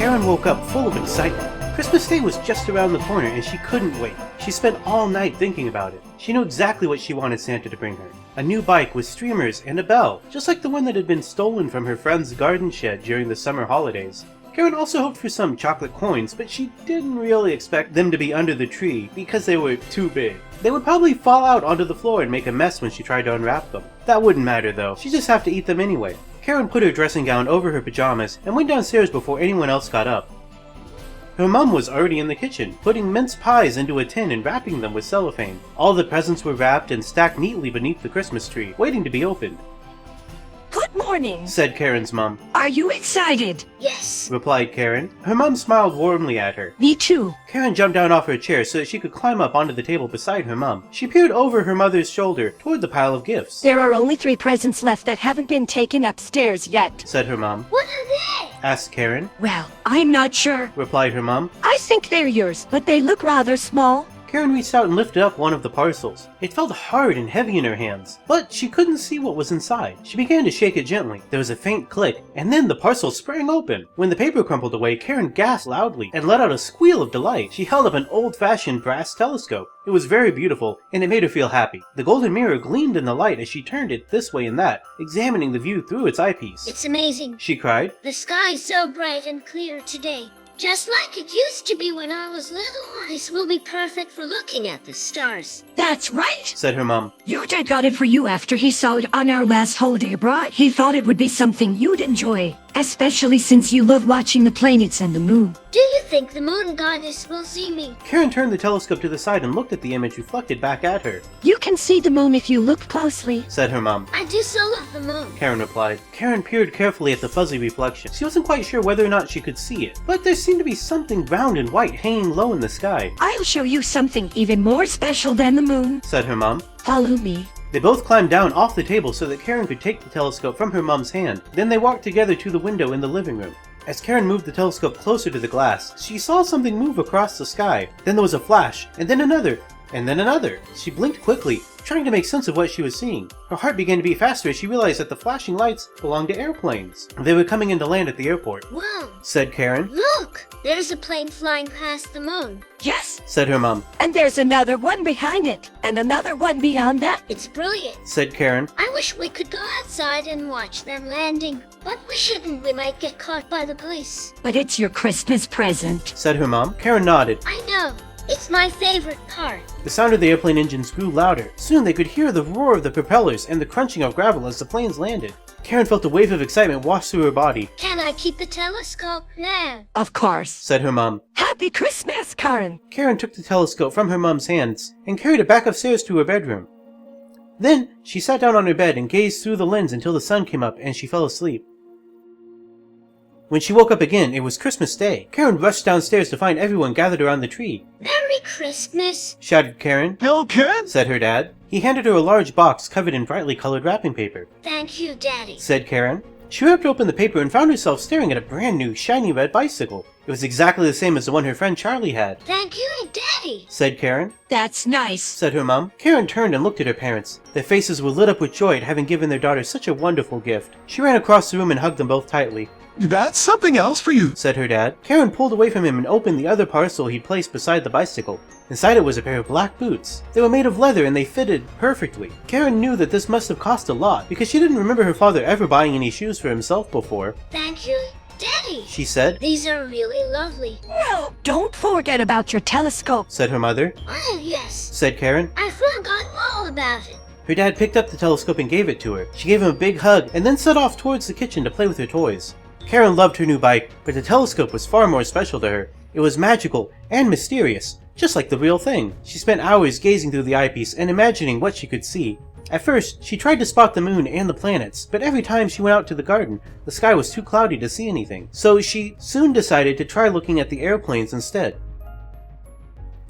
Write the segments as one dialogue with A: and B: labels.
A: Karen woke up full of excitement. Christmas Day was just around the corner and she couldn't wait. She spent all night thinking about it. She knew exactly what she wanted Santa to bring her. A new bike with streamers and a bell, just like the one that had been stolen from her friend's garden shed during the summer holidays. Karen also hoped for some chocolate coins, but she didn't really expect them to be under the tree because they were too big. They would probably fall out onto the floor and make a mess when she tried to unwrap them. That wouldn't matter though, she'd just have to eat them anyway. Karen put her dressing gown over her pajamas and went downstairs before anyone else got up. Her mum was already in the kitchen, putting mince pies into a tin and wrapping them with cellophane. All the presents were wrapped and stacked neatly beneath the Christmas tree, waiting to be opened.
B: Good morning,
A: said Karen's mum.
B: Are you excited?
C: Yes,
A: replied Karen. Her mum smiled warmly at her.
B: Me too.
A: Karen jumped down off her chair so that she could climb up onto the table beside her mum. She peered over her mother's shoulder toward the pile of gifts.
B: There are only 3 presents left that haven't been taken upstairs yet,
A: said her mum.
C: what are they?
A: Asked Karen.
B: Well, I'm not sure.
A: Replied her mum.
B: I think they're yours, but they look rather small.
A: Karen reached out and lifted up one of the parcels. It felt hard and heavy in her hands, but she couldn't see what was inside. She began to shake it gently. There was a faint click, and then the parcel sprang open. When the paper crumpled away, Karen gasped loudly and let out a squeal of delight. She held up an old-fashioned brass telescope. It was very beautiful, and it made her feel happy. The golden mirror gleamed in the light as she turned it this way and that, examining the view through its eyepiece.
C: It's amazing.
A: She cried.
C: The sky's so bright and clear today. Just like it used to be when I was little. This will be perfect for looking at the stars.
B: That's right,
A: said her mum.
B: Your dad got it for you after he saw it on our last holiday abroad. He thought it would be something you'd enjoy, especially since you love watching the planets and the moon.
C: Do you think the moon goddess will see me?
A: Karen turned the telescope to the side and looked at the image reflected back at her.
B: You can see the moon if you look closely,
A: said her mum.
C: I do so love the moon.
A: Karen replied. Karen peered carefully at the fuzzy reflection. She wasn't quite sure whether or not she could see it, but there seemed to be something round and white hanging low in the sky.
B: I'll show you something even more special than the moon,
A: said her mum.
B: Follow me.
A: They both climbed down off the table so that Karen could take the telescope from her mum's hand. Then they walked together to the window in the living room. As Karen moved the telescope closer to the glass, she saw something move across the sky. Then there was a flash, and then another, and then another. She blinked quickly, trying to make sense of what she was seeing. Her heart began to beat faster as she realized that the flashing lights belonged to airplanes. They were coming in to land at the airport.
C: Wow,
A: said Karen.
C: look! There's a plane flying past the moon.
B: Yes,
A: said her mum.
B: and there's another one behind it, and another one beyond that.
C: It's brilliant.
A: Said Karen.
C: I wish we could go outside and watch them landing. But we shouldn't. We might get caught by the police.
B: But it's your Christmas present.
A: Said her mum. Karen nodded.
C: I know. It's my favorite part.
A: The sound of the airplane engines grew louder. Soon they could hear the roar of the propellers and the crunching of gravel as the planes landed. Karen felt a wave of excitement wash through her body.
C: Can I keep the telescope now?
B: Of course.
A: Said her mum.
B: Happy Christmas, Karen.
A: Karen took the telescope from her mum's hands and carried it back upstairs to her bedroom. Then she sat down on her bed and gazed through the lens until the sun came up and she fell asleep. When she woke up again, it was Christmas Day. Karen rushed downstairs to find everyone gathered around the tree.
C: Merry Christmas.
A: Shouted Karen.
D: Hello, Karen?
A: Said her dad. He handed her a large box covered in brightly colored wrapping paper.
C: Thank you, Daddy.
A: Said Karen. She ripped open the paper and found herself staring at a brand new, shiny red bicycle. It was exactly the same as the one her friend Charlie had.
C: Thank you, Daddy.
A: Said Karen.
B: That's nice.
A: Said her mum. Karen turned and looked at her parents. Their faces were lit up with joy at having given their daughter such a wonderful gift. She ran across the room and hugged them both tightly.
D: That's something else for you.
A: Said her dad. Karen pulled away from him and opened the other parcel he'd placed beside the bicycle. Inside it was a pair of black boots. They were made of leather and they fitted perfectly. Karen knew that this must have cost a lot because she didn't remember her father ever buying any shoes for himself before.
C: Thank you, Daddy.
A: She said.
C: These are really lovely.
B: Well, don't forget about your telescope.
A: Said her mother.
C: Oh, yes.
A: Said Karen.
C: I forgot all about it.
A: Her dad picked up the telescope and gave it to her. She gave him a big hug and then set off towards the kitchen to play with her toys. Karen loved her new bike, but the telescope was far more special to her. It was magical and mysterious, just like the real thing. She spent hours gazing through the eyepiece and imagining what she could see. At first, she tried to spot the moon and the planets, but every time she went out to the garden, the sky was too cloudy to see anything. So she soon decided to try looking at the airplanes instead.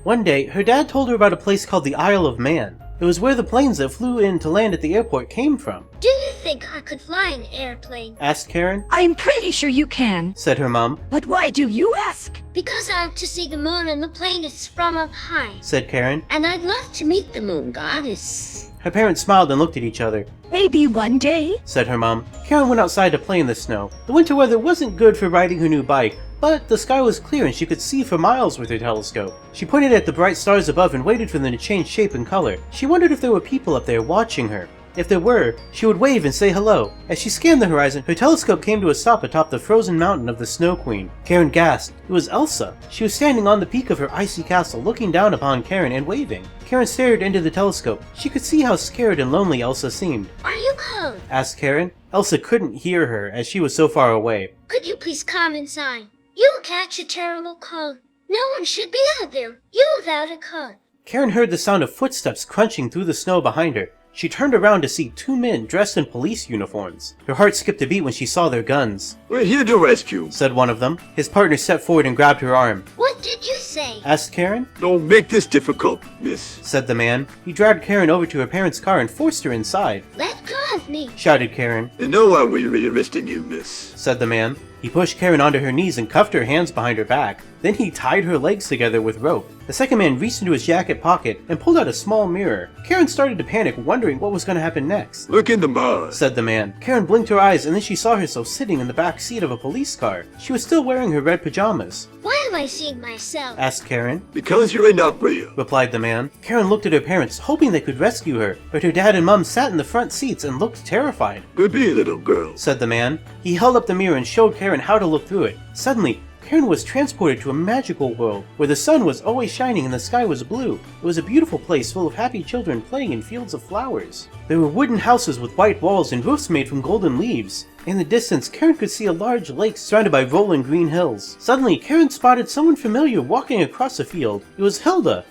A: One day, her dad told her about a place called the Isle of Man. It was where the planes that flew in to land at the airport came from.
C: Do you think I could fly an airplane?
A: Asked Karen.
B: I'm pretty sure you can.
A: Said her mom.
B: But why do you ask?
C: Because I want to see the moon and the planets from up high.
A: Said Karen.
C: And I'd love to meet the moon goddess.
A: Her parents smiled and looked at each other.
B: Maybe one day.
A: Said her mom. Karen went outside to play in the snow. The winter weather wasn't good for riding her new bike, But the sky was clear and she could see for miles with her telescope. She pointed at the bright stars above and waited for them to change shape and color. She wondered if there were people up there watching her. If there were, she would wave and say hello. As she scanned the horizon, her telescope came to a stop atop the frozen mountain of the Snow Queen. Karen gasped. It was Elsa. She was standing on the peak of her icy castle, looking down upon Karen and waving. Karen stared into the telescope. She could see how scared and lonely Elsa seemed.
C: Are you cold?
A: Asked Karen. Elsa couldn't hear her as she was so far away.
C: Could you please come inside? You'll catch a terrible cold. No one should be out there. You without a coat.
A: Karen heard the sound of footsteps crunching through the snow behind her. She turned around to see two men dressed in police uniforms. Her heart skipped a beat when she saw their guns.
D: We're here to rescue,
A: said one of them. His partner stepped forward and grabbed her arm.
C: What did you say?
A: Asked Karen.
D: Don't make this difficult, miss,
A: said the man. He dragged Karen over to her parents' car and forced her inside.
C: Let go of me,
A: shouted Karen.
D: No one will be arresting you, miss,
A: said the man. He pushed Karen onto her knees and cuffed her hands behind her back. Then he tied her legs together with rope. The second man reached into his jacket pocket and pulled out a small mirror. Karen started to panic, wondering what was going to happen next.
D: Look in the mirror,
A: said the man. Karen blinked her eyes and then she saw herself sitting in the back seat of a police car. She was still wearing her red pajamas.
C: Why am I seeing myself?
A: Asked Karen.
D: Because you're not real,
A: replied the man. Karen looked at her parents, hoping they could rescue her, but her dad and mom sat in the front seats and looked terrified.
D: Good be, little girl,
A: said the man. He held up the mirror and showed Karen how to look through it. Suddenly, Karen was transported to a magical world where the sun was always shining and the sky was blue. It was a beautiful place full of happy children playing in fields of flowers. There were wooden houses with white walls and roofs made from golden leaves. In the distance, Karen could see a large lake surrounded by rolling green hills. Suddenly, Karen spotted someone familiar walking across a field. It was Hilda.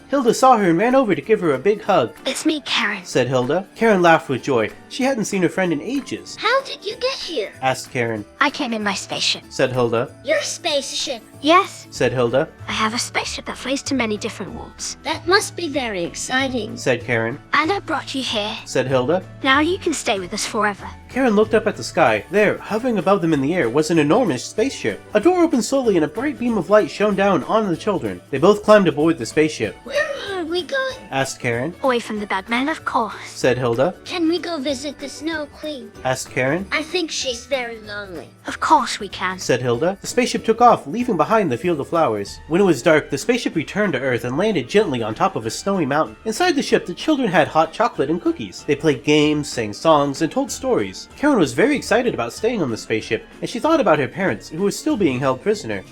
A: Hilda saw her and ran over to give her a big hug.
C: It's me, Karen,
A: said Hilda. Karen laughed with joy. She hadn't seen her friend in ages.
C: How did you get here?
A: Asked Karen.
C: I came in my spaceship,
A: said Hilda.
C: Your spaceship?
B: Yes,
A: said Hilda.
C: I have a spaceship that flies to many different worlds. That must be very exciting,
A: said Karen.
C: And I brought you here,
A: said Hilda.
C: Now you can stay with us forever.
A: Karen looked up at the sky. There, hovering above them in the air, was an enormous spaceship. A door opened slowly and a bright beam of light shone down on the children. They both climbed aboard the spaceship.
C: Where are we going?
A: Asked Karen.
C: Away from the bad man, of course,
A: said Hilda.
C: Can we go visit the Snow Queen?
A: Asked Karen.
C: I think she's very lonely. Of course we can,
A: said Hilda. The spaceship took off, leaving behind the field of flowers. When it was dark, the spaceship returned to Earth and landed gently on top of a snowy mountain. Inside the ship, the children had hot chocolate and cookies. They played games, sang songs, and told stories. Karen was very excited about staying on the spaceship, and she thought about her parents, who were still being held prisoner.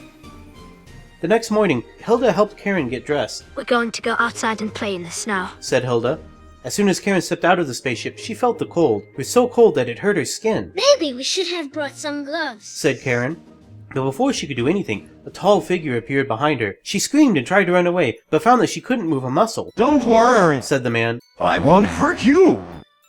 A: The next morning, Hilda helped Karen get dressed.
C: We're going to go outside and play in the snow,
A: said Hilda. As soon as Karen stepped out of the spaceship, she felt the cold. It was so cold that it hurt her skin.
C: Maybe we should have brought some gloves,
A: said Karen. But before she could do anything, a tall figure appeared behind her. She screamed and tried to run away, but found that she couldn't move a muscle.
D: Don't worry,
A: said the man.
D: I won't hurt you.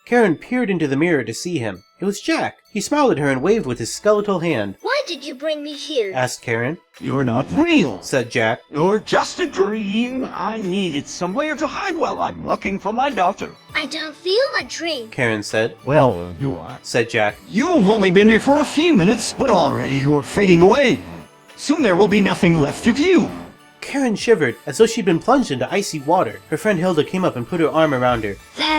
A: Karen peered into the mirror to see him. It was Jack. He smiled at her and waved with his skeletal hand.
C: Why did you bring me here?
A: Asked Karen.
D: You're not real,
A: said Jack.
D: You're just a dream. I needed somewhere to hide while I'm looking for my daughter.
C: I don't feel a dream,
A: Karen said.
D: Well, you are,
A: said Jack.
D: You've only been here for a few minutes, but already you're fading away. Soon there will be nothing left of you.
A: Karen shivered, as though she'd been plunged into icy water. Her friend Hilda came up and put her arm around her.
C: There.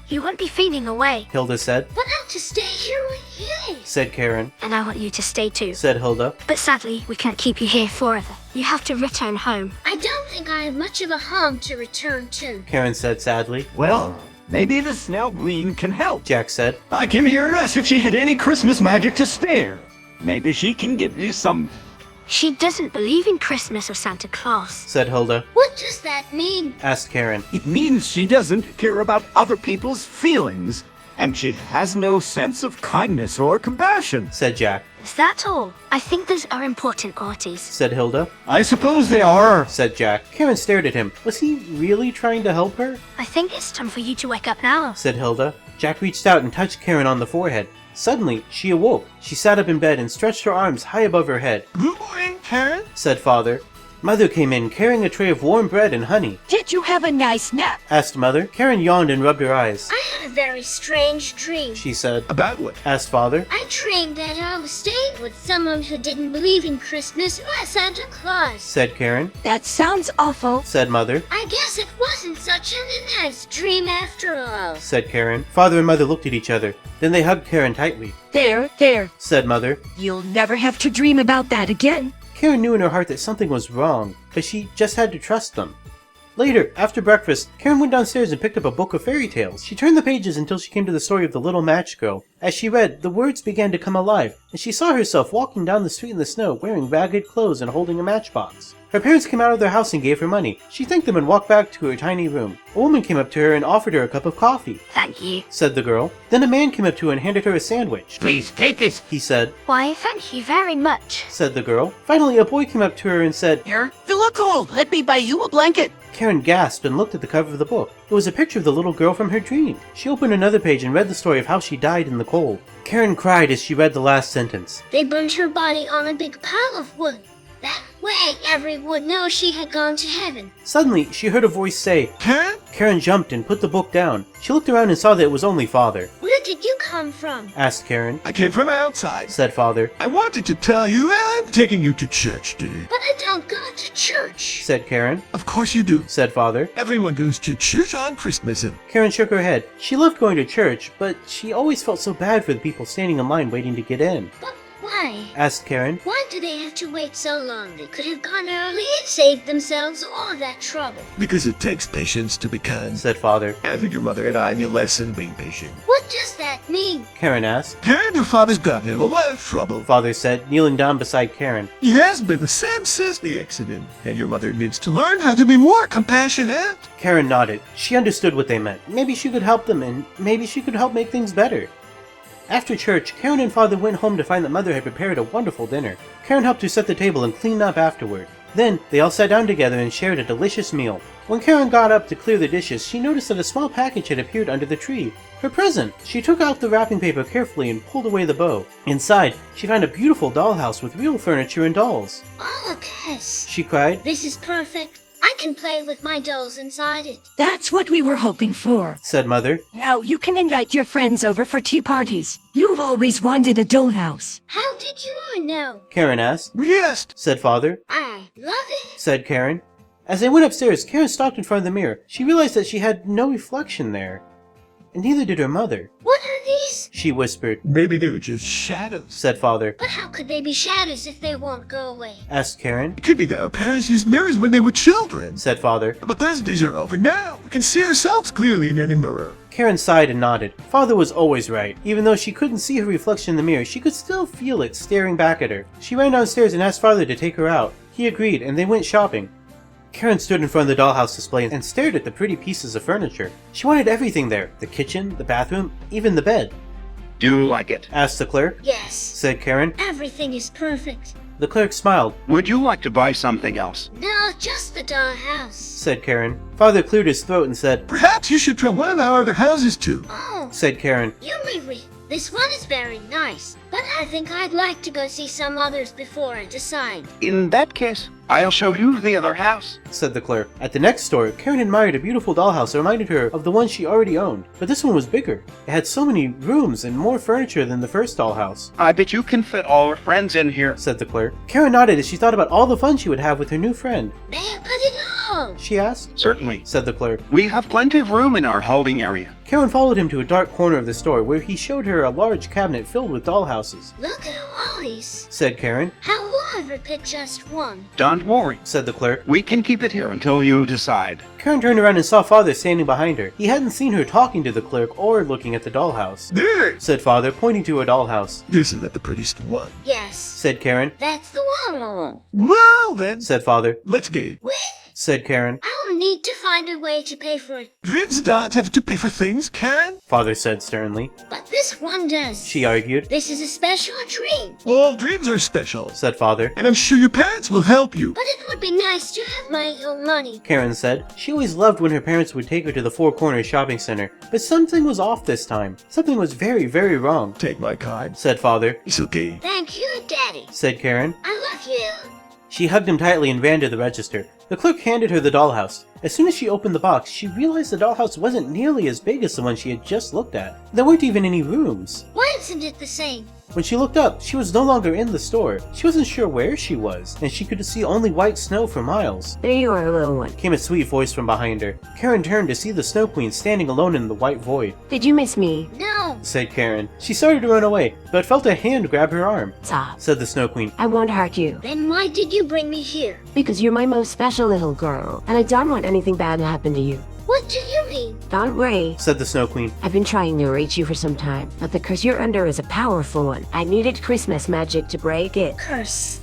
C: You won't be fading away,
A: Hilda said.
C: But I'm to stay here with you,
A: said Karen.
C: And I want you to stay too,
A: said Hilda.
C: But sadly, we can't keep you here forever. You have to return home. I don't think I have much of a home to return to,
A: Karen said sadly.
D: Well, maybe the Snow Queen can help,
A: Jack said.
D: I came here to ask if she had any Christmas magic to spare. Maybe she can give you some.
C: She doesn't believe in Christmas or Santa Claus,
A: said Hilda.
C: What does that mean?
A: Asked Karen.
D: It means she doesn't care about other people's feelings, and she has no sense of kindness or compassion,
A: said Jack.
C: Is that all? I think those are important qualities,
A: said Hilda.
D: I suppose they are,
A: said Jack. Karen stared at him. Was he really trying to help her?
C: I think it's time for you to wake up now,
A: said Hilda. Jack reached out and touched Karen on the forehead. Suddenly, she awoke. She sat up in bed and stretched her arms high above her head.
D: Good morning, Karen,
A: said Father. Mother came in carrying a tray of warm bread and honey.
B: Did you have a nice nap?
A: Asked Mother. Karen yawned and rubbed her eyes.
C: I had a very strange dream.
A: She said.
D: About what?
A: Asked Father.
C: I dreamed that I was staying with someone who didn't believe in Christmas or Santa Claus.
A: Said Karen.
B: That sounds awful.
A: Said Mother.
C: I guess it wasn't such a nice dream after all.
A: Said Karen. Father and Mother looked at each other. Then they hugged Karen tightly.
B: There,
A: Said Mother.
B: you'll never have to dream about that again.
A: Karen knew in her heart that something was wrong, but she just had to trust them. Later, after breakfast, Karen went downstairs and picked up a book of fairy tales. She turned the pages until she came to the story of the little match girl. As she read, the words began to come alive, and she saw herself walking down the street in the snow wearing ragged clothes and holding a matchbox. Her parents came out of their house and gave her money. She thanked them and walked back to her tiny room. A woman came up to her and offered her a cup of coffee.
B: Thank you.
A: Said the girl. Then a man came up to her and handed her a sandwich.
D: Please take this.
A: He said.
C: Why, thank you very much.
A: Said the girl. Finally, a boy came up to her and said,
E: Here, you look cold. Let me buy you a blanket.
A: Karen gasped and looked at the cover of the book. It was a picture of the little girl from her dream. She opened another page and read the story of how she died in the cold. Karen cried as she read the last sentence.
C: They burned her body on a big pile of wood. That way everyone would know she had gone to heaven.
A: Suddenly, she heard a voice say,
D: Karen?
A: Karen jumped and put the book down. She looked around and saw that it was only Father.
C: Where did you come from?
A: Asked Karen.
D: I came from outside.
A: Said Father.
D: I wanted to tell you I'm taking you to church today.
C: But I don't go to church.
A: Said Karen.
D: Of course you do.
A: Said Father.
D: Everyone goes to church on Christmas and
A: Karen shook her head. She loved going to church, but she always felt so bad for the people standing in line waiting to get in.
C: But why?
A: Asked Karen.
C: Why do they have to wait so long? They could have gone early and saved themselves all of that trouble.
D: because it takes patience to be kind.
A: Said Father.
D: I think your mother and I need a lesson being patient.
C: What does that mean?
A: Karen asked.
D: Karen, your father's gotten in a lot of trouble.
A: Father said, kneeling down beside Karen.
D: He has been the same since the accident, and your mother needs to learn how to be more compassionate.
A: Karen nodded. She understood what they meant. Maybe she could help them, and maybe she could help make things better. After church, Karen and Father went home to find that Mother had prepared a wonderful dinner. Karen helped her set the table and clean up afterward. Then, they all sat down together and shared a delicious meal. When Karen got up to clear the dishes, she noticed that a small package had appeared under the tree. Her present! She took out the wrapping paper carefully and pulled away the bow. Inside, she found a beautiful dollhouse with real furniture and dolls.
C: Oh, yes.
A: She cried.
C: This is perfect. I can play with my dolls inside it.
B: That's what we were hoping for.
A: Said Mother.
B: Now you can invite your friends over for tea parties. You've always wanted a dollhouse.
C: How did you know?
A: Karen asked.
D: Yes.
A: Said Father.
C: I love it.
A: Said Karen. As they went upstairs, Karen stopped in front of the mirror. She realized that she had no reflection there. And neither did her mother.
C: What are these?
A: She whispered.
D: Maybe they were just shadows.
A: Said Father.
C: But how could they be shadows if they won't go away?
A: Asked Karen.
D: It could be that our parents used mirrors when they were children.
A: Said Father.
D: But those days are over now. We can see ourselves clearly in any mirror.
A: Karen sighed and nodded. Father was always right. Even though she couldn't see her reflection in the mirror, she could still feel it staring back at her. She ran downstairs and asked Father to take her out. He agreed, and they went shopping. Karen stood in front of the dollhouse display and stared at the pretty pieces of furniture. She wanted everything there. The kitchen, the bathroom, even the bed.
F: Do you like it?
A: Asked the clerk.
C: Yes.
A: Said Karen.
C: Everything is perfect.
A: The clerk smiled.
F: Would you like to buy something else?
C: No, just the dollhouse.
A: Said Karen. Father cleared his throat and said.
D: Perhaps you should try one of our other houses too.
C: Oh,
A: Said Karen.
C: you mean this one is very nice, but I think I'd like to go see some others before I decide.
F: In that case, I'll show you the other house.
A: Said the clerk. At the next store, Karen admired a beautiful dollhouse that reminded her of the one she already owned. But this one was bigger. It had so many rooms and more furniture than the first dollhouse.
F: I bet you can fit all our friends in here.
A: Said the clerk. Karen nodded as she thought about all the fun she would have with her new friend.
C: May I put it all?
A: She asked.
F: Certainly.
A: Said the clerk.
F: We have plenty of room in our holding area.
A: Karen followed him to a dark corner of the store where he showed her a large cabinet filled with dollhouses.
C: Look at all these.
A: Said Karen.
C: How will I ever pick just one?
F: Don't worry.
A: Said the clerk.
F: We can keep it here until you decide.
A: Karen turned around and saw Father standing behind her. He hadn't seen her talking to the clerk or looking at the dollhouse.
D: There!
A: Said Father, pointing to a dollhouse.
D: Isn't that the prettiest one?
C: Yes.
A: Said Karen.
C: That's the one.
D: Well then,
A: Said Father.
D: let's go.
C: Wait,
A: Said Karen.
C: I'll need to find a way to pay for it.
D: Dreams don't have to pay for things, Karen.
A: Father said sternly.
C: But this one does.
A: She argued.
C: This is a special dream.
D: All dreams are special.
A: Said Father.
D: And I'm sure your parents will help you.
C: But it would be nice to have my own money.
A: Karen said. She always loved when her parents would take her to the Four Corners shopping center, but something was off this time. Something was very, very wrong.
D: Take my card.
A: Said Father.
D: It's okay.
C: Thank you, Daddy.
A: Said Karen.
C: I love you.
A: She hugged him tightly and ran to the register. The clerk handed her the dollhouse. As soon as she opened the box, she realized the dollhouse wasn't nearly as big as the one she had just looked at. There weren't even any rooms.
C: Why isn't it the same?
A: When she looked up, she was no longer in the store. She wasn't sure where she was, and she could see only white snow for miles.
B: There you are, little one.
A: Came a sweet voice from behind her. Karen turned to see the Snow Queen standing alone in the white void.
B: Did you miss me?
C: No.
A: Said Karen. She started to run away, but felt a hand grab her arm.
B: Stop.
A: Said the Snow Queen.
B: I won't hurt you.
C: Then why did you bring me here?
B: Because you're my most special little girl, and I don't want anything bad to happen to you.
C: What do you mean?
B: Don't worry.
A: Said the Snow Queen.
B: I've been trying to reach you for some time, but the curse you're under is a powerful one. I needed Christmas magic to break it.
C: Curse.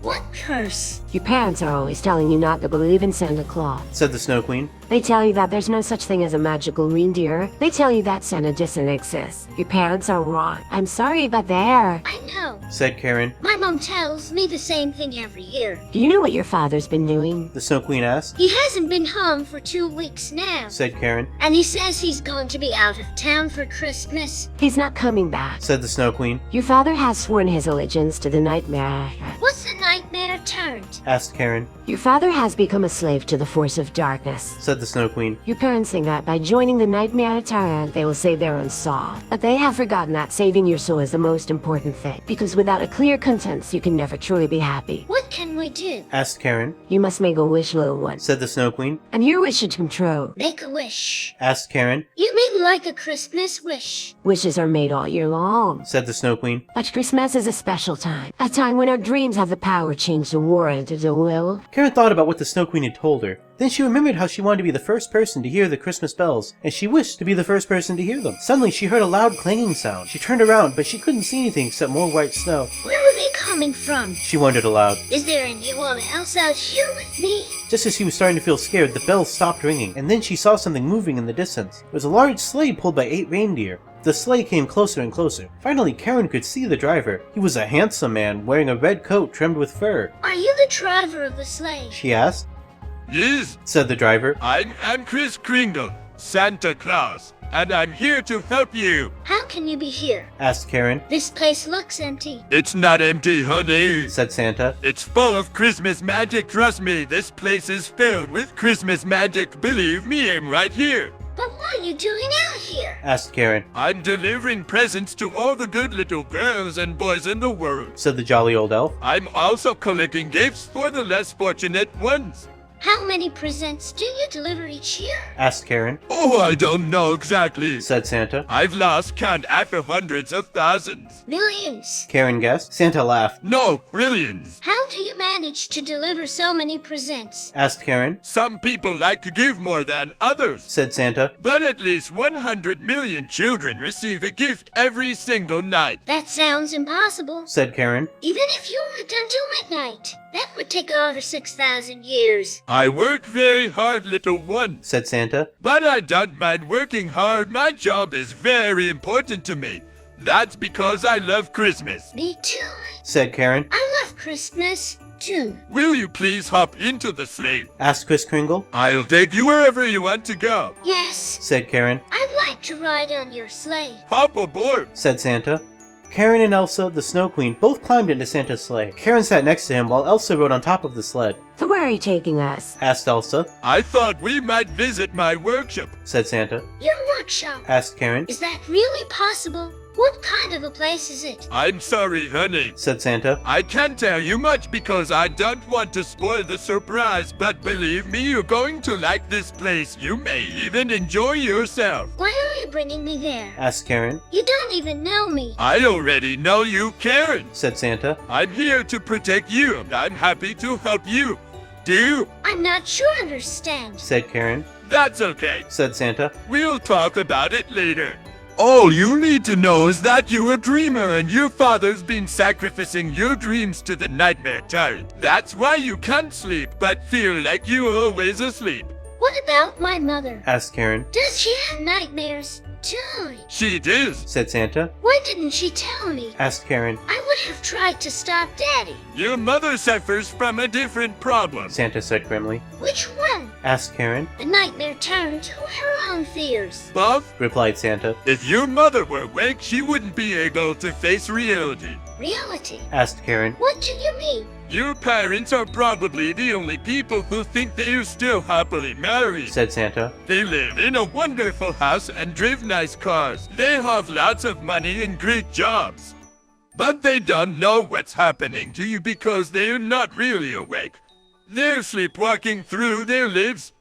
C: What curse?
B: Your parents are always telling you not to believe in Santa Claus.
A: Said the Snow Queen.
B: They tell you that there's no such thing as a magical reindeer. They tell you that Santa doesn't exist. Your parents are wrong. I'm sorry, but they're...
C: I know.
A: Said Karen.
C: My mom tells me the same thing every year.
B: Do you know what your father's been doing?
A: The Snow Queen asked.
C: He hasn't been home for 2 weeks now.
A: Said Karen.
C: And he says he's going to be out of town for Christmas.
B: He's not coming back.
A: Said the Snow Queen.
B: Your father has sworn his allegiance to the nightmare.
C: What's the nightmare turned?
A: Asked Karen.
B: Your father has become a slave to the force of darkness.
A: Said the Snow Queen.
B: Your parents think that by joining the Nightmare Tyrant, they will save their own soul. But they have forgotten that saving your soul is the most important thing. Because without a clear conscience, you can never truly be happy.
C: What can we do?
A: Asked Karen.
B: You must make a wish, little one.
A: Said the Snow Queen.
B: And your wish should come true.
C: Make a wish.
A: Asked Karen.
C: You mean like a Christmas wish?
B: Wishes are made all year long.
A: Said the Snow Queen.
B: But Christmas is a special time. A time when our dreams have the power to change the war into the will.
A: Karen thought about what the Snow Queen had told her. Then she remembered how she wanted to be the first person to hear the Christmas bells, and she wished to be the first person to hear them. Suddenly, she heard a loud clanging sound. She turned around, but she couldn't see anything except more white snow.
C: Where are they coming from?
A: She wondered aloud.
C: Is there anyone else out here with me?
A: Just as she was starting to feel scared, the bells stopped ringing, and then she saw something moving in the distance. It was a large sleigh pulled by 8 reindeer. The sleigh came closer and closer. Finally, Karen could see the driver. He was a handsome man wearing a red coat trimmed with fur.
C: Are you the driver of the sleigh?
A: She asked.
G: Yes,
A: Said the driver.
G: I'm Kris Kringle, Santa Claus, and I'm here to help you.
C: How can you be here?
A: Asked Karen.
C: This place looks empty.
G: It's not empty, honey.
A: Said Santa.
G: It's full of Christmas magic, trust me. This place is filled with Christmas magic. Believe me, I'm right here.
C: But what are you doing out here?
A: Asked Karen.
G: I'm delivering presents to all the good little girls and boys in the world.
A: Said the jolly old elf.
G: I'm also collecting gifts for the less fortunate ones.
C: How many presents do you deliver each year?
A: Asked Karen.
G: Oh, I don't know exactly.
A: Said Santa.
G: I've lost count after hundreds of thousands.
C: Millions.
A: Karen guessed. Santa laughed.
G: No, millions.
C: How do you manage to deliver so many presents?
A: Asked Karen.
G: Some people like to give more than others.
A: Said Santa.
G: But at least 100 million children receive a gift every single night.
C: That sounds impossible.
A: Said Karen.
C: Even if you worked until midnight, that would take over 6,000 years.
G: I work very hard, little one.
A: Said Santa.
G: But I don't mind working hard. My job is very important to me. That's because I love Christmas.
C: Me too.
A: Said Karen.
C: I love Christmas too.
G: Will you please hop into the sleigh?
A: Asked Kris Kringle.
G: I'll take you wherever you want to go.
C: Yes,
A: Said Karen.
C: I'd like to ride on your sleigh.
G: Hop aboard.
A: Said Santa. Karen and Elsa, the Snow Queen, both climbed into Santa's sleigh. Karen sat next to him while Elsa rode on top of the sled.
B: So where are you taking us?
A: Asked Elsa.
G: I thought we might visit my workshop.
A: Said Santa.
C: Your workshop.
A: Asked Karen.
C: Is that really possible? What kind of a place is it?
G: I'm sorry, honey.
A: Said Santa.
G: I can't tell you much because I don't want to spoil the surprise, but believe me, you're going to like this place. You may even enjoy yourself.
C: Why are you bringing me there?
A: Asked Karen.
C: You don't even know me.
G: I already know you, Karen.
A: Said Santa.
G: I'm here to protect you, and I'm happy to help you. Do you?
C: I'm not sure I understand.
A: Said Karen.
G: That's okay.
A: Said Santa.
G: We'll talk about it later. All you need to know is that you're a dreamer and your father's been sacrificing your dreams to the nightmare tyrant. That's why you can't sleep but feel like you're always asleep.
C: What about my mother?
A: Asked Karen.
C: Does she have nightmares too?
G: She does.
A: Said Santa.
C: Why didn't she tell me?
A: Asked Karen.
C: I would would have tried to stop Daddy.
G: Your mother suffers from a different problem.
A: Santa said grimly.
C: Which one?
A: Asked Karen.
C: The nightmare turned to her own fears.
G: Both?
A: Replied Santa.
G: If your mother were awake, she wouldn't be able to face reality.
C: Reality?
A: Asked Karen.
C: What do you mean?
G: Your parents are probably the only people who think they're still happily married.
A: Said Santa.
G: They live in a wonderful house and drive nice cars. They have lots of money and great jobs. But they don't know what's happening to you because they're not really awake. They're sleepwalking through their lives.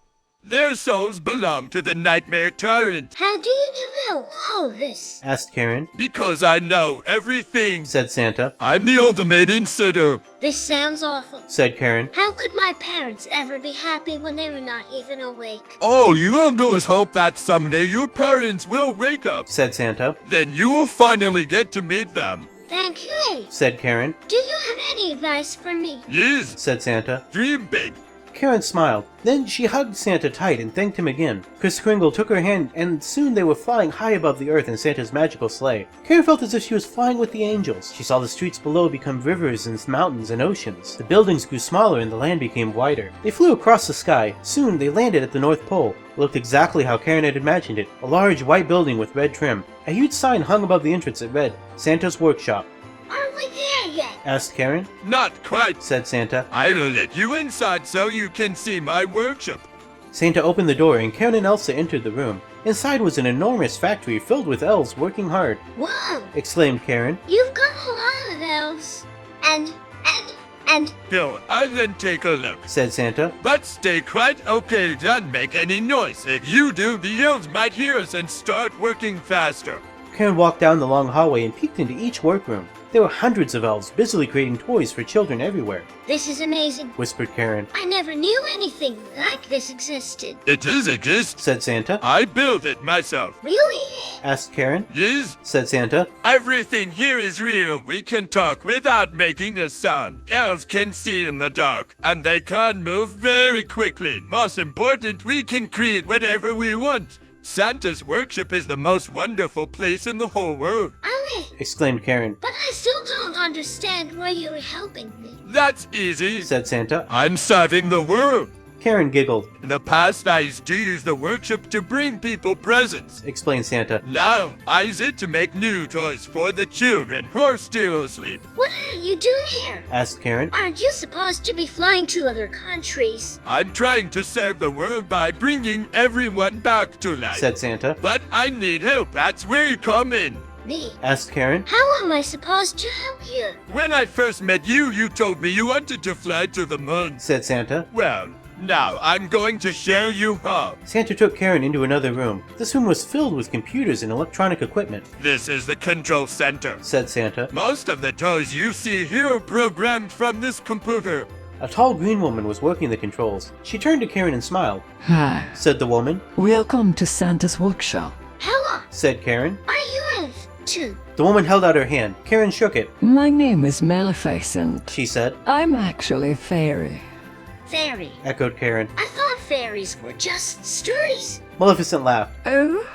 G: Their souls belong to the nightmare tyrant.
C: How do you know all this?
A: Asked Karen.
G: Because I know everything.
A: Said Santa.
G: I'm the ultimate insider.
C: This sounds awful.
A: Said Karen.
C: How could my parents ever be happy when they were not even awake?
G: All you will do is hope that someday your parents will wake up.
A: Said Santa.
G: Then you will finally get to meet them.
C: Thank you.
A: Said Karen.
C: Do you have any advice for me?
G: Yes,
A: Said Santa.
G: dream big.
A: Karen smiled. Then she hugged Santa tight and thanked him again. Kris Kringle took her hand, and soon they were flying high above the earth in Santa's magical sleigh. Karen felt as if she was flying with the angels. She saw the streets below become rivers and mountains and oceans. The buildings grew smaller and the land became wider. They flew across the sky. Soon they landed at the North Pole. It looked exactly how Karen had imagined it. A large white building with red trim. A huge sign hung above the entrance that read, Santa's Workshop.
C: Are we there yet?
A: Asked Karen.
G: Not quite.
A: Said Santa.
G: I'll let you inside so you can see my workshop.
A: Santa opened the door and Karen and Elsa entered the room. Inside was an enormous factory filled with elves working hard.
C: Whoa!
A: Exclaimed Karen.
C: You've got a lot of elves. And
G: Bill, I'll then take a look.
A: Said Santa.
G: But stay quiet, okay? Don't make any noise. If you do, the elves might hear us and start working faster.
A: Karen walked down the long hallway and peeked into each workroom. There were hundreds of elves busily creating toys for children everywhere.
C: this is amazing.
A: Whispered Karen.
C: I never knew anything like this existed.
G: It does exist.
A: Said Santa.
G: I built it myself.
C: Really?
A: Asked Karen.
G: Yes,
A: Said Santa.
G: everything here is real. We can talk without making a sound. Elves can see in the dark, and they can move very quickly. Most important, we can create whatever we want. Santa's Workshop is the most wonderful place in the whole world.
C: Ali,
A: Exclaimed Karen.
C: but I still don't understand why you're helping me.
G: That's easy.
A: Said Santa.
G: I'm serving the world.
A: Karen giggled.
G: In the past, I used to use the workshop to bring people presents.
A: Explained Santa.
G: Now, I use it to make new toys for the children who are still asleep.
C: What are you doing here?
A: Asked Karen.
C: Aren't you supposed to be flying to other countries?
G: I'm trying to save the world by bringing everyone back to life.
A: Said Santa.
G: But I need help. That's where you come in.
C: Me?
A: Asked Karen.
C: How am I supposed to help you?
G: When I first met you, you told me you wanted to fly to the moon.
A: Said Santa.
G: Well, now I'm going to show you how.
A: Santa took Karen into another room. This room was filled with computers and electronic equipment.
G: This is the control center.
A: Said Santa.
G: Most of the toys you see here are programmed from this computer.
A: A tall green woman was working the controls. She turned to Karen and smiled.
H: Hi.
A: Said the woman.
H: Welcome to Santa's Workshop.
C: Hello.
A: Said Karen.
C: Are you elf too?
A: The woman held out her hand. Karen shook it.
H: My name is Maleficent.
A: She said.
H: I'm actually a fairy.
C: Fairy.
A: Echoed Karen.
C: I thought fairies were just stories.
A: Maleficent laughed.
H: Oh?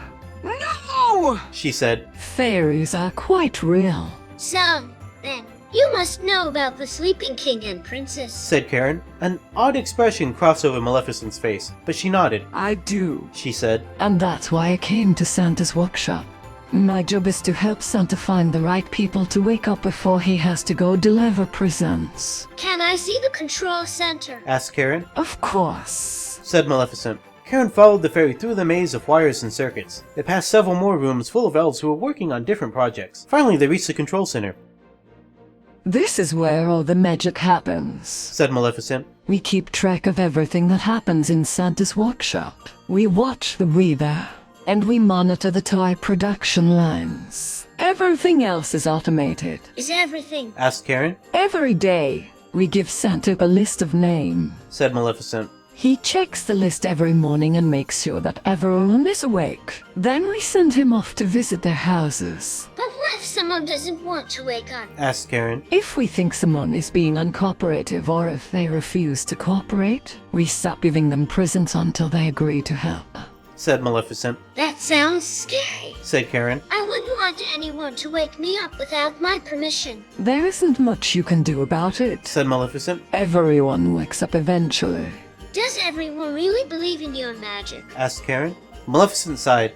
H: No!
A: She said.
H: Fairies are quite real.
C: So, then, you must know about the Sleeping King and Princess.
A: Said Karen. An odd expression crossed over Maleficent's face, but she nodded.
H: I do.
A: She said.
H: And that's why I came to Santa's Workshop. My job is to help Santa find the right people to wake up before he has to go deliver presents.
C: Can I see the control center?
A: Asked Karen.
H: Of course.
A: Said Maleficent. Karen followed the fairy through the maze of wires and circuits. They passed several more rooms full of elves who were working on different projects. Finally, they reached the control center.
H: This is where all the magic happens.
A: Said Maleficent.
H: We keep track of everything that happens in Santa's Workshop. We watch the weather, and we monitor the toy production lines. Everything else is automated.
C: Is everything?
A: Asked Karen.
H: Every day, we give Santa a list of names.
A: Said Maleficent.
H: He checks the list every morning and makes sure that everyone is awake. Then we send him off to visit their houses.
C: But what if someone doesn't want to wake up?
A: Asked Karen.
H: If we think someone is being uncooperative or if they refuse to cooperate, we stop giving them presents until they agree to help.
A: Said Maleficent.
C: That sounds scary.
A: Said Karen.
C: I wouldn't want want anyone to wake me up without my permission.
H: There isn't much you can do about it.
A: said Maleficent.
H: Everyone wakes up eventually.
C: Does everyone really believe in your magic?
A: Asked Karen. Maleficent sighed.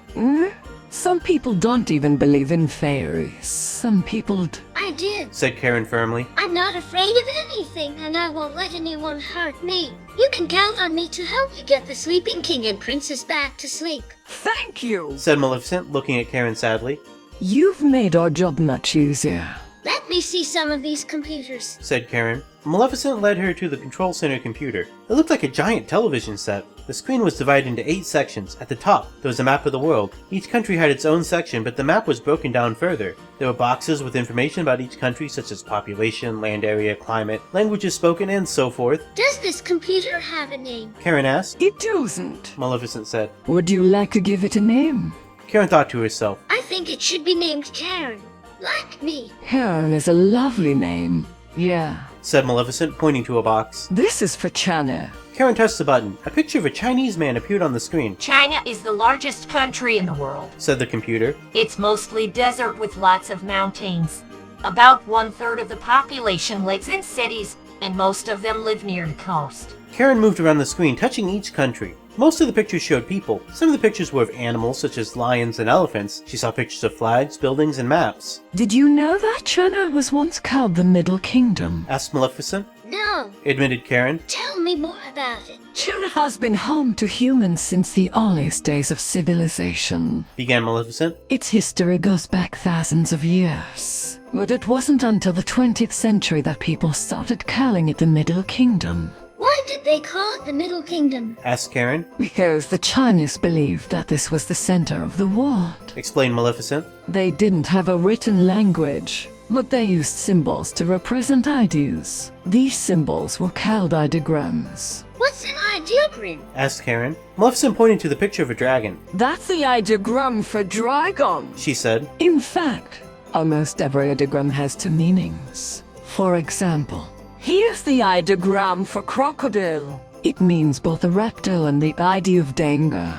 H: Some people don't even believe in fairies. Some people
C: I did.
A: Said Karen firmly.
C: I'm not afraid of anything, and I won't let anyone hurt me. You can count on me to help you get the Sleeping King and Princess back to sleep.
H: Thank you!
A: Said Maleficent, looking at Karen sadly.
H: You've made our job much easier.
C: Let me see some of these computers.
A: Said Karen. Maleficent led her to the control center computer. It looked like a giant television set. The screen was divided into 8 sections. At the top, there was a map of the world. Each country had its own section, but the map was broken down further. There were boxes with information about each country, such as population, land area, climate, languages spoken, and so forth.
C: Does this computer have a name?
A: Karen asked.
H: It doesn't.
A: Maleficent said.
H: Would you like to give it a name?
A: Karen thought to herself.
C: I think it should be named Karen. Like me.
H: Karen is a lovely name. Yeah.
A: Said Maleficent, pointing to a box.
H: This is for China.
A: Karen touched the button. A picture of a Chinese man appeared on the screen.
I: China is the largest country in the world.
A: Said the computer.
I: It's mostly desert with lots of mountains. About 1/3 of the population lives in cities, and most of them live near the coast.
A: Karen moved around the screen, touching each country. Most of the pictures showed people. Some of the pictures were of animals, such as lions and elephants. She saw pictures of flags, buildings, and maps.
H: Did you know that China was once called the Middle Kingdom?
A: Asked Maleficent.
C: No.
A: Admitted Karen.
C: Tell me more about it.
H: China has been home to humans since the earliest days of civilization.
A: Began Maleficent.
H: Its history goes back thousands of years. But it wasn't until the 20th century that people started calling it the Middle Kingdom.
C: Why did they call it the Middle Kingdom?
A: Asked Karen.
H: Because the Chinese believed that this was the center of the world.
A: Explained Maleficent.
H: They didn't have a written language, but they used symbols to represent ideas. These symbols were called ideograms.
C: What's an ideogram?
A: Asked Karen. Maleficent pointed to the picture of a dragon.
H: That's the ideogram for dragon.
A: She said.
H: In fact, almost every ideogram has 2 meanings. For example, here's the ideogram for crocodile. It means both a reptile and the idea of danger.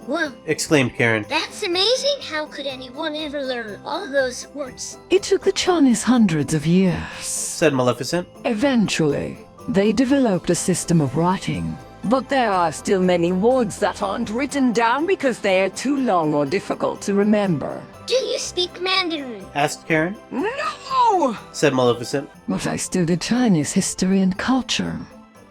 C: Whoa,
A: Exclaimed Karen.
C: that's amazing. How could anyone ever learn all those words?
H: It took the Chinese hundreds of years.
A: Said Maleficent.
H: Eventually, they developed a system of writing. But there are still many words that aren't written down because they are too long or difficult to remember.
C: Do you speak Mandarin?
A: Asked Karen.
H: No!
A: Said Maleficent.
H: But I studied Chinese history and culture.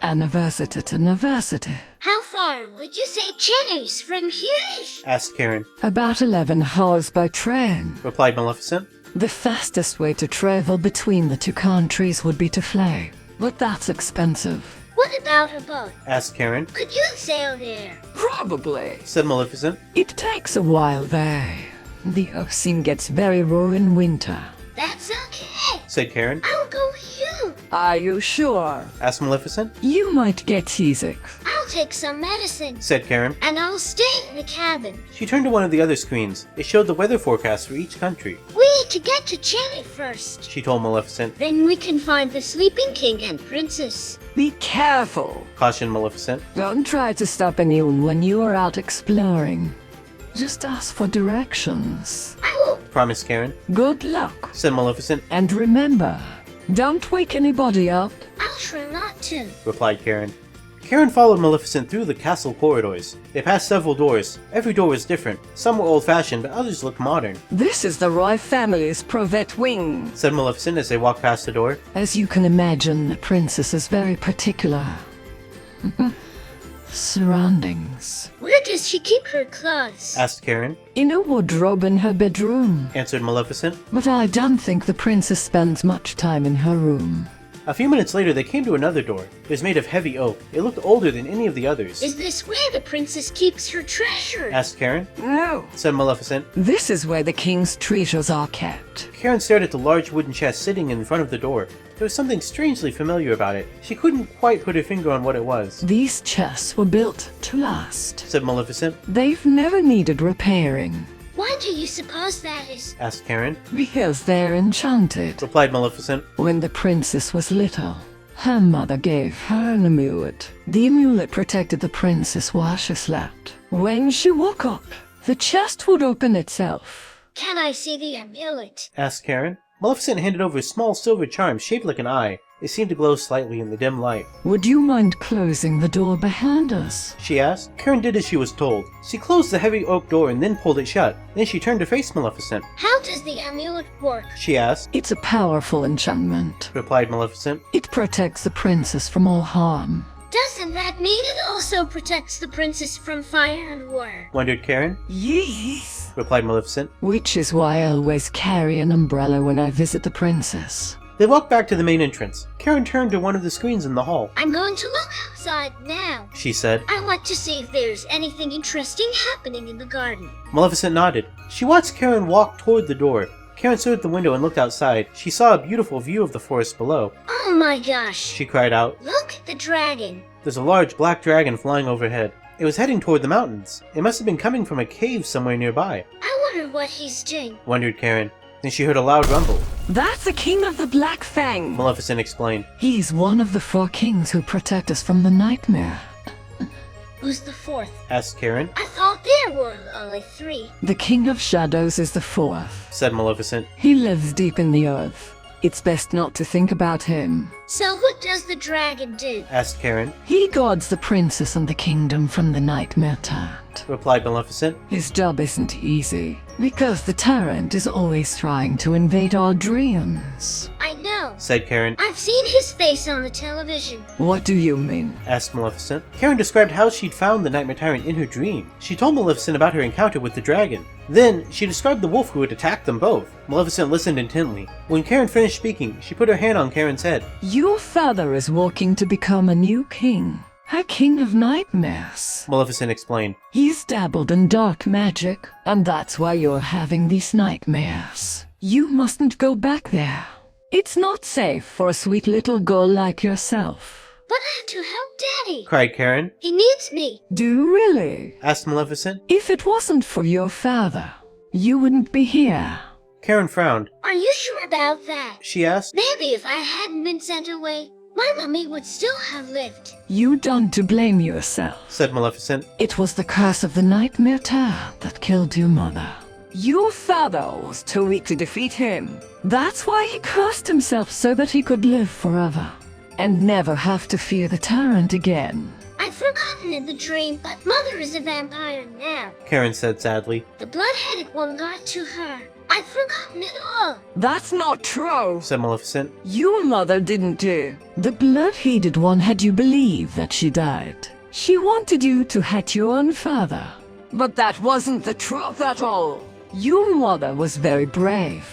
H: University to university.
C: How far would you say Chinese from here?
A: Asked Karen.
H: About 11 hours by train.
A: Replied Maleficent.
H: The fastest way to travel between the 2 countries would be to fly. But that's expensive.
C: What about a boat?
A: Asked Karen.
C: Could you sail there?
H: Probably.
A: Said Maleficent.
H: It takes a while there. The ocean gets very raw in winter.
C: That's okay.
A: Said Karen.
C: I'll go with you.
H: Are you sure?
A: Asked Maleficent.
H: You might get seasick.
C: I'll take some medicine.
A: Said Karen.
C: And I'll stay in the cabin.
A: She turned to one of the other screens. It showed the weather forecast for each country.
C: We need to get to China first.
A: She told Maleficent.
C: Then we can find the Sleeping King and Princess.
H: Be careful.
A: Cautioned Maleficent.
H: Don't try to stop anyone when you are out exploring. Just ask for directions.
C: I will.
A: Promised Karen.
H: Good luck.
A: Said Maleficent.
H: And remember, don't wake anybody up.
C: I'll try not to.
A: Replied Karen. Karen followed Maleficent through the castle corridors. They passed several doors. Every door was different. Some were old-fashioned, but others looked modern.
H: This is the royal family's Provet wing.
A: Said Maleficent as they walked past the door.
H: As you can imagine, the princess is very particular. Surroundings.
C: Where does she keep her clothes?
A: Asked Karen.
H: In a wardrobe in her bedroom.
A: Answered Maleficent.
H: But I don't think the princess spends much time in her room.
A: A few minutes later, they came to another door. It was made of heavy oak. It looked older than any of the others.
C: Is this where the princess keeps her treasure?
A: Asked Karen.
H: No.
A: Said Maleficent.
H: This is where the king's treasures are kept.
A: Karen stared at the large wooden chest sitting in front of the door. There was something strangely familiar about it. She couldn't quite put her finger on what it was.
H: These chests were built to last.
A: Said Maleficent.
H: They've never needed repairing.
C: Why do you suppose that is?
A: Asked Karen.
H: Because they're enchanted.
A: Replied Maleficent.
H: When the princess was little, her mother gave her an amulet. The amulet protected the princess while she slept. When she woke up, the chest would open itself.
C: Can I see the amulet?
A: asked Karen. Maleficent handed over a small silver charm shaped like an eye. It seemed to glow slightly in the dim light.
H: Would you mind closing the door behind us?
A: She asked. Karen did as she was told. She closed the heavy oak door and then pulled it shut. Then she turned to face Maleficent.
C: How does the amulet work?
A: She asked.
H: It's a powerful enchantment.
A: Replied Maleficent.
H: It protects the princess from all harm.
C: Doesn't that mean it also protects the princess from fire and water?
A: Wondered Karen.
H: Yes.
A: Replied Maleficent.
H: Which is why I always carry an umbrella when I visit the princess.
A: They walked back to the main entrance. Karen turned to one of the screens in the hall.
C: I'm going to look outside now.
A: She said.
C: I want to see if there's anything interesting happening in the garden.
A: Maleficent nodded. She watched Karen walk toward the door. Karen stood at the window and looked outside. She saw a beautiful view of the forest below.
C: Oh my gosh.
A: She cried out.
C: Look at the dragon.
A: There's a large black dragon flying overhead. It was heading toward the mountains. It must have been coming from a cave somewhere nearby.
C: I wonder what he's doing.
A: Wondered Karen. Then she heard a loud rumble.
H: That's the king of the Black Fang.
A: Maleficent explained.
H: He's one of the 4 kings who protect us from the nightmare.
C: Who's the 4th?
A: Asked Karen.
C: I thought there were only 3.
H: The king of shadows is the 4th.
A: Said Maleficent.
H: He lives deep in the earth. It's best not to think about him.
C: So what does the dragon do?
A: Asked Karen.
H: He guards the princess and the kingdom from the nightmare tyrant.
A: Replied Maleficent.
H: His job isn't easy, because the tyrant is always trying to invade our dreams.
C: I know.
A: Said Karen.
C: I've seen his face on the television.
H: What do you mean?
A: Asked Maleficent. Karen described how she'd found the Nightmare Tyrant in her dream. She told Maleficent about her encounter with the dragon. Then, she described the wolf who had attacked them both. Maleficent listened intently. When Karen finished speaking, she put her hand on Karen's head.
H: Your father is working to become a new king. A king of nightmares.
A: Maleficent explained.
H: He's dabbled in dark magic, and that's why you're having these nightmares. You mustn't go back there. It's not safe for a sweet little girl like yourself.
C: But I have to help Daddy.
A: Cried Karen.
C: He needs me.
H: Do you really?
A: Asked Maleficent.
H: If it wasn't for your father, you wouldn't be here.
A: Karen frowned.
C: Are you sure about that?
A: She asked.
C: Maybe if I hadn't been sent away, my mummy would still have lived.
H: You don't to blame yourself.
A: Said Maleficent.
H: It was the curse of the nightmare tyrant that killed your mother. Your father was too weak to defeat him. That's why he cursed himself so that he could live forever and never have to fear the tyrant again.
C: I'd forgotten in the dream, but Mother is a vampire now.
A: Karen said sadly.
C: The blood-headed one got to her. I'd forgotten it all.
H: That's not true,
A: Said Maleficent.
H: Your mother didn't do. The blood-headed one had you believe that she died. She wanted you to hate your own father. But that wasn't the truth at all. Your mother was very brave.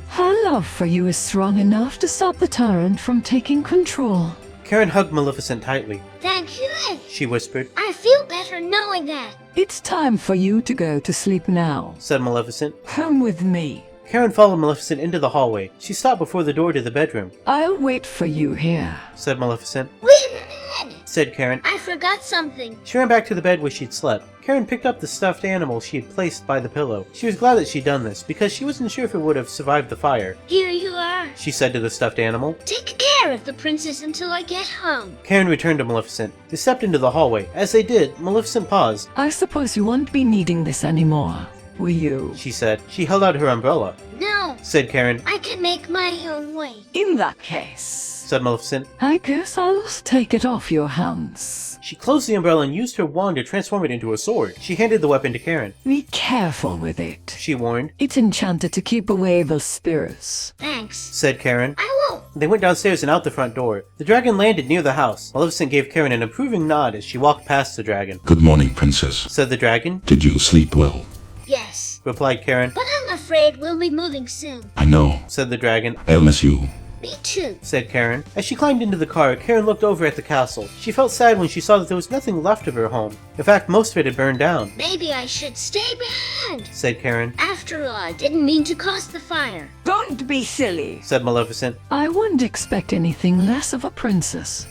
H: Her love for you is strong enough to stop the tyrant from taking control.
A: Karen hugged Maleficent tightly.
C: Thank you.
A: She whispered.
C: I feel better knowing that.
H: It's time for you to go to sleep now.
A: Said Maleficent.
H: Come with me.
A: Karen followed Maleficent into the hallway. She stopped before the door to the bedroom.
H: I'll wait for you here.
A: Said Maleficent.
C: Wait a minute.
A: Said Karen.
C: I forgot something.
A: She ran back to the bed where she'd slept. Karen picked up the stuffed animal she had placed by the pillow. She was glad that she'd done this, because she wasn't sure if it would have survived the fire.
C: Here you are.
A: She said to the stuffed animal.
C: Take care of the princess until I get home.
A: Karen returned to Maleficent. They stepped into the hallway. As they did, Maleficent paused.
H: I suppose you won't be needing this anymore, will you?
A: She said. She held out her umbrella.
C: No,
A: Said Karen.
C: I can make my own way.
H: In that case,
A: Said Maleficent.
H: I guess I'll take it off your hands.
A: She closed the umbrella and used her wand to transform it into a sword. She handed the weapon to Karen.
H: Be careful with it.
A: She warned.
H: It's enchanted to keep away evil spirits.
C: Thanks.
A: Said Karen.
C: I won't.
A: They went downstairs and out the front door. The dragon landed near the house. Maleficent gave Karen an approving nod as she walked past the dragon.
J: Good morning, Princess.
A: Said the dragon.
J: Did you sleep well?
C: Yes.
A: Replied Karen.
C: But I'm afraid we'll be moving soon.
J: I know.
A: Said the dragon.
J: I'll miss you.
C: Me too.
A: Said Karen. As she climbed into the car, Karen looked over at the castle. She felt sad when she saw that there was nothing left of her home. In fact, most of it had burned down.
C: Maybe I should stay behind.
A: Said Karen.
C: After all, I didn't mean to cause the fire.
H: Don't be silly.
A: Said Maleficent.
H: I wouldn't expect anything less of a princess.